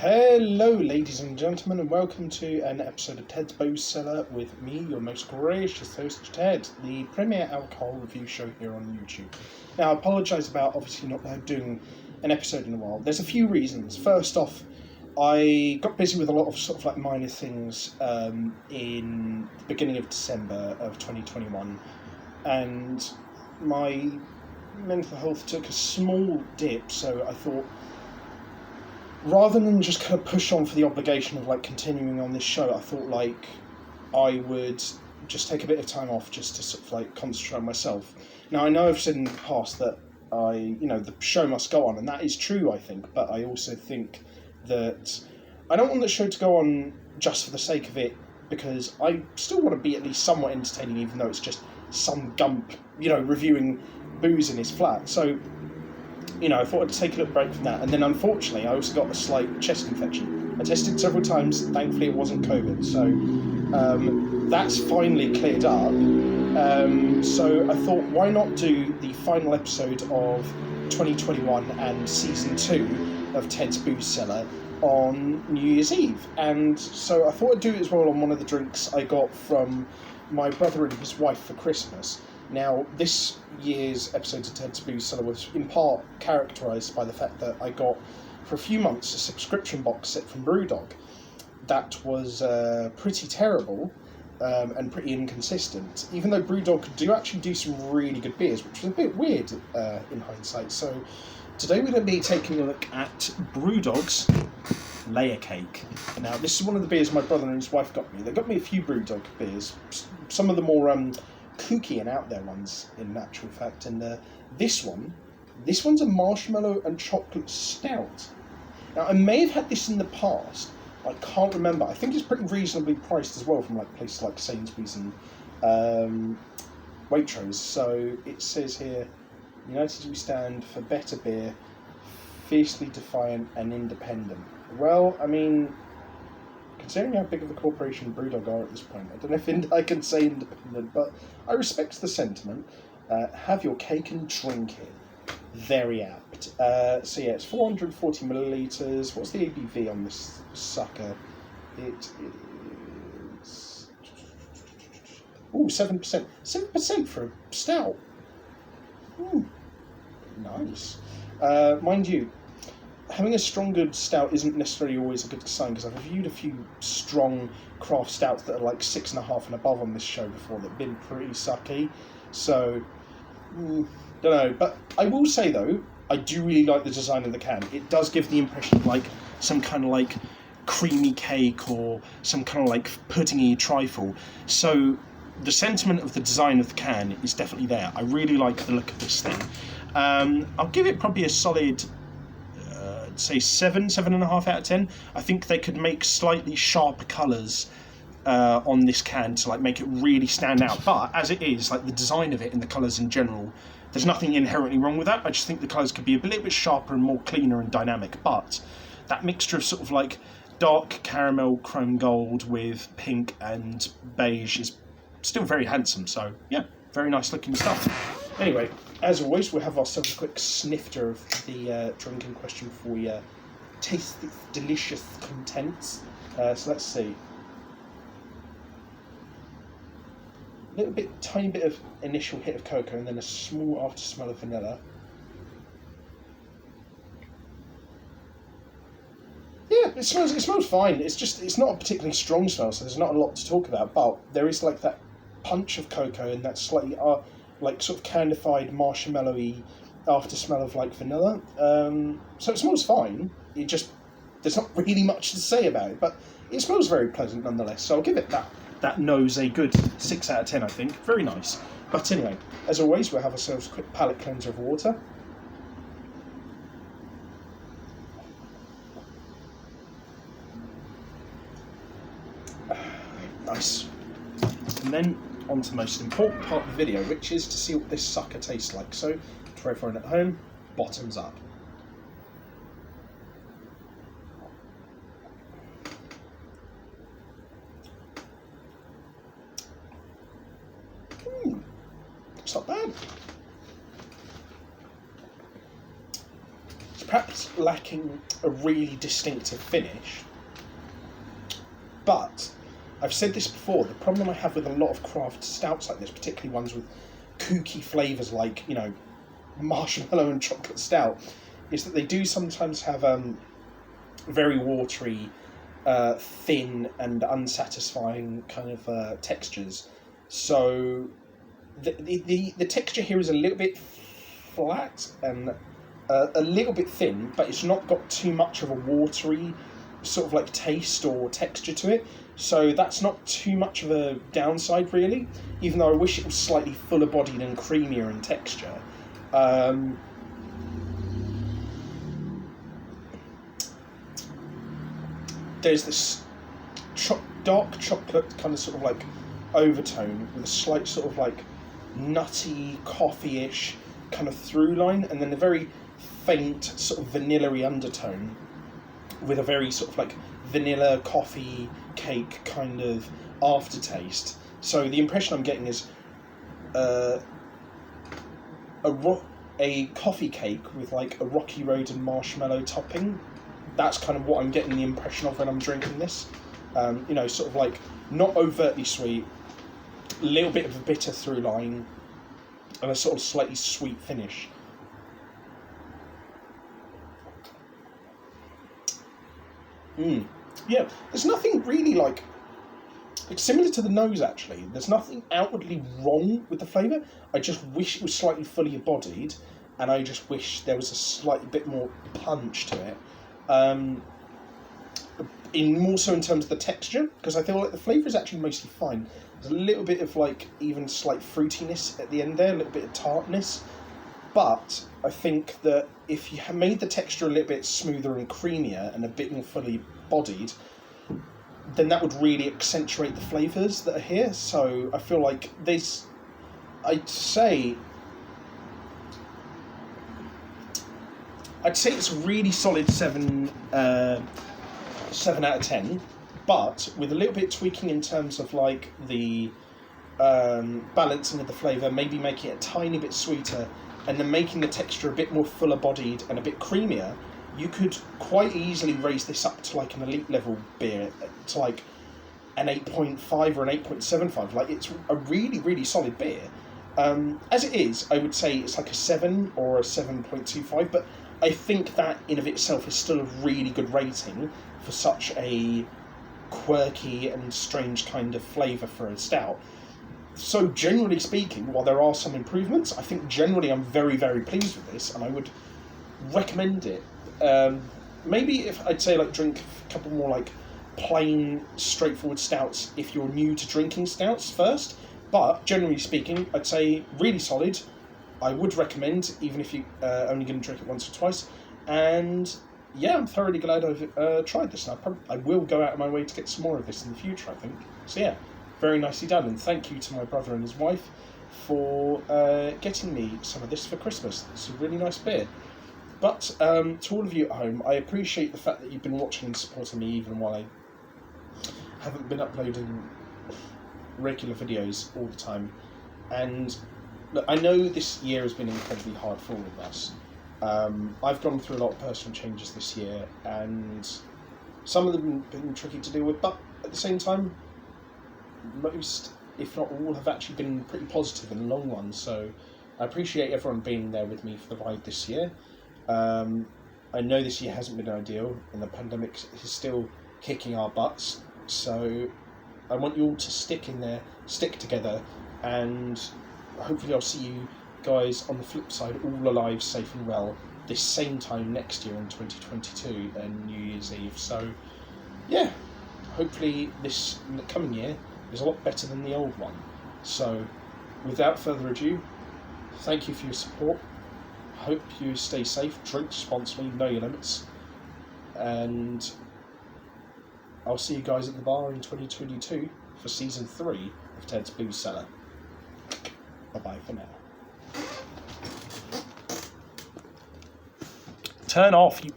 Hello, ladies and gentlemen, and welcome to an episode of Ted's Cellar with me, your most gracious host, Ted, the premier alcohol review show here on YouTube. Now, I apologise about obviously not doing an episode in a while. There's a few reasons. First off, I got busy with a lot of sort of like minor things in the beginning of December of 2021, and my mental health took a small dip, so I thought, rather than just kind of push on for the obligation of like continuing on this show, I thought like I would just take a bit of time off just to sort of like concentrate on myself. Now, I know I've said in the past that the show must go on, and that is true, I think, but I also think that I don't want the show to go on just for the sake of it, because I still want to be at least somewhat entertaining, even though it's just some gump, reviewing booze in his flat. So, I thought I'd take a little break from that. And then, unfortunately, I also got a slight chest infection. I tested several times. Thankfully, it wasn't COVID. So that's finally cleared up. So I thought, why not do the final episode of 2021 and Season 2 of Ted's Booze Cellar on New Year's Eve. And so I thought I'd do it as well on one of the drinks I got from my brother and his wife for Christmas. Now, this year's episode of Ted's Booze Cellar was in part characterised by the fact that I got, for a few months, a subscription box set from Brewdog that was pretty terrible and pretty inconsistent, even though Brewdog do actually do some really good beers, which was a bit weird in hindsight. So today we're going to be taking a look at Brewdog's Layer Cake. Now, this is one of the beers my brother and his wife got me. They got me a few Brewdog beers, some of the more kooky and out there ones, in actual fact, and this one's a marshmallow and chocolate stout. Now, I may have had this in the past, I can't remember. I think it's pretty reasonably priced as well from like places like Sainsbury's and Waitrose. So it says here, United we stand for better beer, fiercely defiant and independent. Well, I mean, considering how big of a corporation Brewdog are at this point, I don't know if I can say independent, but I respect the sentiment. Have your cake and drink it. Very apt. So yeah, it's 440 millilitres. What's the ABV on this sucker? It is 7%. 7% for a stout. Ooh, nice. Mind you, having a stronger stout isn't necessarily always a good sign, because I've reviewed a few strong craft stouts that are like 6.5 and above on this show before that have been pretty sucky. So, don't know. But I will say though, I do really like the design of the can. It does give the impression of like some kind of like creamy cake or some kind of like puddingy trifle. So the sentiment of the design of the can is definitely there. I really like the look of this thing. I'll give it probably a solid say 7.5 out of 10. I think they could make slightly sharper colours on this can to like make it really stand out, but as it is, like the design of it and the colours in general, there's nothing inherently wrong with that. I just think the colours could be a little bit sharper and more cleaner and dynamic, but that mixture of sort of like dark caramel chrome gold with pink and beige is still very handsome. So yeah, very nice looking stuff. Anyway, as always, we'll have ourselves a quick snifter of the drink in question before we taste the delicious contents. So let's see. A little bit, tiny bit of initial hit of cocoa, and then a small after smell of vanilla. Yeah, it smells fine. It's not a particularly strong smell, so there's not a lot to talk about. But there is like that punch of cocoa and that slightly like sort of candified marshmallowy after smell of like vanilla. So it smells fine. There's not really much to say about it, but it smells very pleasant nonetheless. So I'll give it that nose a good 6 out of 10, I think. Very nice. But anyway, as always, we'll have ourselves a quick palate cleanser of water. Nice. And then on to the most important part of the video, which is to see what this sucker tastes like. So, try for it at home, bottoms up. It's not bad. It's perhaps lacking a really distinctive finish. But I've said this before, the problem I have with a lot of craft stouts like this, particularly ones with kooky flavours like, you know, marshmallow and chocolate stout, is that they do sometimes have very watery, thin and unsatisfying kind of textures. So the texture here is a little bit flat and a little bit thin, but it's not got too much of a watery sort of like taste or texture to it. So that's not too much of a downside really, even though I wish it was slightly fuller bodied and creamier in texture. There's this dark chocolate kind of sort of like overtone with a slight sort of like nutty, coffee-ish kind of through line, and then a very faint sort of vanilla-y undertone with a very sort of like vanilla coffee cake kind of aftertaste. So the impression I'm getting is a coffee cake with like a Rocky Road and marshmallow topping. That's kind of what I'm getting the impression of when I'm drinking this. You know, sort of like not overtly sweet, a little bit of a bitter through line, and a sort of slightly sweet finish. Yeah, there's nothing really like it's similar to the nose actually. There's nothing outwardly wrong with the flavour. I just wish it was slightly fully bodied, and I just wish there was a slightly bit more punch to it. In more so in terms of the texture, because I feel like the flavour is actually mostly fine. There's a little bit of like even slight fruitiness at the end there, a little bit of tartness. But I think that if you made the texture a little bit smoother and creamier and a bit more fully bodied, then that would really accentuate the flavours that are here. So I feel like there's, I'd say it's a really solid 7 out of 10, but with a little bit tweaking in terms of like the balancing of the flavour, maybe making it a tiny bit sweeter, and then making the texture a bit more fuller bodied and a bit creamier, you could quite easily raise this up to like an elite level beer, to like an 8.5 or an 8.75. Like it's a really, really solid beer. As it is, I would say it's like a 7 or a 7.25, but I think that in of itself is still a really good rating for such a quirky and strange kind of flavour for a stout. So generally speaking, while there are some improvements, I think generally I'm very, very pleased with this, and I would recommend it. Maybe if I'd say like drink a couple more like plain, straightforward stouts if you're new to drinking stouts first, but generally speaking, I'd say really solid. I would recommend, even if you only going to drink it once or twice. And yeah, I'm thoroughly glad I've tried this, and I will go out of my way to get some more of this in the future, I think. So yeah, very nicely done, and thank you to my brother and his wife for getting me some of this for Christmas. It's a really nice beer. But to all of you at home, I appreciate the fact that you've been watching and supporting me even while I haven't been uploading regular videos all the time. And look, I know this year has been incredibly hard for all of us. I've gone through a lot of personal changes this year, and some of them have been tricky to deal with, but at the same time, most, if not all, have actually been pretty positive in the long run. So I appreciate everyone being there with me for the ride this year. I know this year hasn't been ideal, and the pandemic is still kicking our butts, so I want you all to stick in there, stick together, and hopefully I'll see you guys on the flip side all alive, safe and well, this same time next year in 2022 and New Year's Eve. So yeah, hopefully this coming year is a lot better than the old one. So without further ado, thank you for your support. Hope you stay safe, drink responsibly, know your limits, and I'll see you guys at the bar in 2022 for season 3 of Ted's Booze Cellar. Bye-bye for now. Turn off, you